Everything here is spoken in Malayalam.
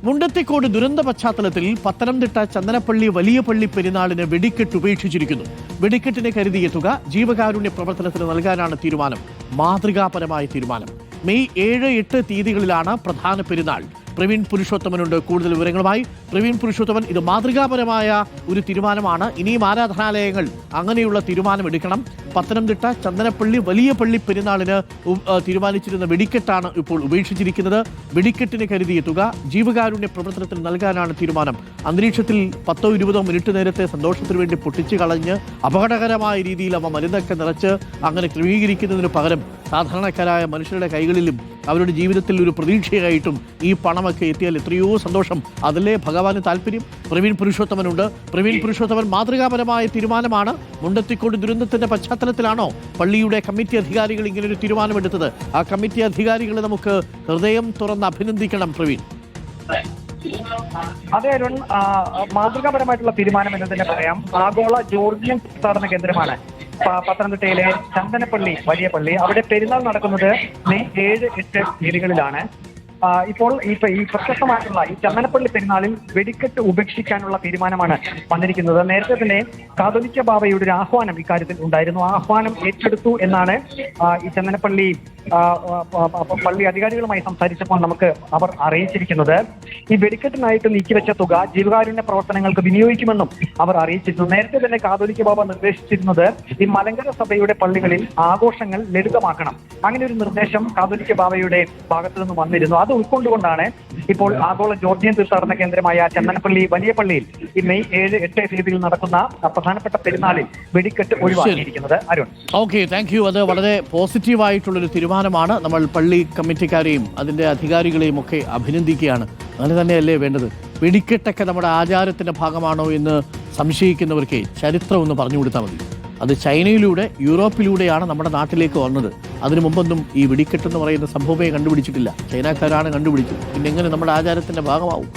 മുണ്ടത്തിക്കോട് ദുരന്ത പശ്ചാത്തലത്തിൽ പത്തനംതിട്ട ചന്ദനപ്പള്ളി വലിയ പള്ളി പെരുന്നാളിന് വെടിക്കെട്ട് ഉപേക്ഷിച്ചിരിക്കുന്നു. വെടിക്കെട്ടിന് കരുതിയ തുക ജീവകാരുണ്യ പ്രവർത്തനത്തിന് നൽകാനാണ് തീരുമാനം. മാതൃകാപരമായ തീരുമാനം. മെയ് 7-8 തീയതികളിലാണ് പ്രധാന പെരുന്നാൾ. പ്രവീൺ പുരുഷോത്തമനുണ്ട് കൂടുതൽ വിവരങ്ങളുമായി. പ്രവീൺ പുരുഷോത്തമൻ, ഇത് മാതൃകാപരമായ ഒരു തീരുമാനമാണ്. ഇനിയും ആരാധനാലയങ്ങൾ അങ്ങനെയുള്ള തീരുമാനമെടുക്കണം. പത്തനംതിട്ട ചന്ദനപ്പള്ളി വലിയ പള്ളി പെരുന്നാളിന് തീരുമാനിച്ചിരുന്ന വെടിക്കെട്ടാണ് ഇപ്പോൾ ഉപേക്ഷിച്ചിരിക്കുന്നത്. വെടിക്കെട്ടിന് കരുതിയ തുക ജീവകാരുണ്യ പ്രവർത്തനത്തിന് നൽകാനാണ് തീരുമാനം. അന്തരീക്ഷത്തിൽ 10-20 മിനിറ്റ് നേരത്തെ സന്തോഷത്തിനു വേണ്ടി പൊട്ടിച്ചു കളഞ്ഞ് അപകടകരമായ രീതിയിൽ അവ മരുന്നൊക്കെ നിറച്ച് അങ്ങനെ ക്രമീകരിക്കുന്നതിന് പകരം സാധാരണക്കാരായ മനുഷ്യരുടെ കൈകളിലും അവരുടെ ജീവിതത്തിൽ ഒരു പ്രതീക്ഷയായിട്ടും ഈ പണമൊക്കെ എത്തിയാൽ എത്രയോ സന്തോഷം. അതല്ലേ ഭഗവാന് താല്പര്യം. പ്രവീൺ പുരുഷോത്തമനുണ്ട്. പ്രവീൺ പുരുഷോത്തമൻ, മാതൃകാപരമായ തീരുമാനമാണ്. മുണ്ടത്തിക്കോട് ദുരന്തത്തിന്റെ പശ്ചാത്തലത്തിലാണോ പള്ളിയുടെ കമ്മിറ്റി അധികാരികൾ ഇങ്ങനൊരു തീരുമാനമെടുത്തത്? ആ കമ്മിറ്റി അധികാരികളെ നമുക്ക് ഹൃദയം തുറന്ന് അഭിനന്ദിക്കണം. പ്രവീൺ. അതെ അരുൺ, മാതൃകാപരമായിട്ടുള്ള തീരുമാനം എന്ന് തന്നെ പറയാം. ആഗോള ജോർജിയൻ തീർത്ഥാടന കേന്ദ്രമാണ് പത്തനംതിട്ടയിലെ ചന്ദനപ്പള്ളി വലിയ പള്ളി. അവിടെ പെരുന്നാൾ നടക്കുന്നത് മെയ് 7-8 തീയതികളിലാണ്. ഇപ്പോൾ ഈ പ്രശസ്തമായിട്ടുള്ള ഈ ചന്ദനപ്പള്ളി പെരുന്നാളിൽ വെടിക്കെട്ട് ഉപേക്ഷിക്കാനുള്ള തീരുമാനമാണ് വന്നിരിക്കുന്നത്. നേരത്തെ തന്നെ കാതോലിക്ക ബാവയുടെ ഒരു ആഹ്വാനം ഇക്കാര്യത്തിൽ ഉണ്ടായിരുന്നു. ആഹ്വാനം ഏറ്റെടുത്തു എന്നാണ് ഈ ചന്ദനപ്പള്ളി പള്ളി അധികാരികളുമായി സംസാരിച്ചപ്പോൾ നമുക്ക് അവർ അറിയിച്ചിരിക്കുന്നത്. ഈ വെടിക്കെട്ടിനായിട്ട് നീക്കിവെച്ച തുക ജീവകാരുണ്യ പ്രവർത്തനങ്ങൾക്ക് വിനിയോഗിക്കുമെന്നും അവർ അറിയിച്ചിരുന്നു. നേരത്തെ തന്നെ കാതോലിക്ക ബാവ നിർദ്ദേശിച്ചിരുന്നത് ഈ മലങ്കര സഭയുടെ പള്ളികളിൽ ആഘോഷങ്ങൾ ലളിതമാക്കണം. അങ്ങനെ ഒരു നിർദ്ദേശം കാതോലിക്ക ബാവയുടെ ഭാഗത്തു നിന്ന് വന്നിരുന്നു. അത് ഉൾക്കൊണ്ടുകൊണ്ടാണ് ഇപ്പോൾ ആഗോള ജോർജിയൻ തീർത്ഥാടന കേന്ദ്രമായ ചന്ദനപ്പള്ളി വലിയ പള്ളിയിൽ ഈ മെയ് 7-8 തീയതിയിൽ നടക്കുന്ന പ്രധാനപ്പെട്ട പെരുന്നാളിൽ വെടിക്കെട്ട് ഒഴിവാക്കിയിരിക്കുന്നത്. അരുൺ. Okay, thank you. അത് വളരെ പോസിറ്റീവായിട്ടുള്ളൊരു തീരുമാനമാണ്. നമ്മൾ പള്ളി കമ്മിറ്റിക്കാരെയും അതിൻ്റെ അധികാരികളെയും ഒക്കെ അഭിനന്ദിക്കുകയാണ്. അങ്ങനെ തന്നെയല്ലേ വേണ്ടത്. വെടിക്കെട്ടൊക്കെ നമ്മുടെ ആചാരത്തിൻ്റെ ഭാഗമാണോ എന്ന് സംശയിക്കുന്നവർക്ക് ചരിത്രം ഒന്ന് പറഞ്ഞു കൊടുത്താൽ മതി. അത് ചൈനയിലൂടെ യൂറോപ്പിലൂടെയാണ് നമ്മുടെ നാട്ടിലേക്ക് വന്നത്. അതിനു മുമ്പൊന്നും ഈ വെടിക്കെട്ടെന്ന് പറയുന്ന സംഭവമേ കണ്ടുപിടിച്ചിട്ടില്ല. ചൈനക്കാരാണ് കണ്ടുപിടിച്ചത്. പിന്നെ എങ്ങനെ നമ്മുടെ ആചാരത്തിൻ്റെ ഭാഗമാവും?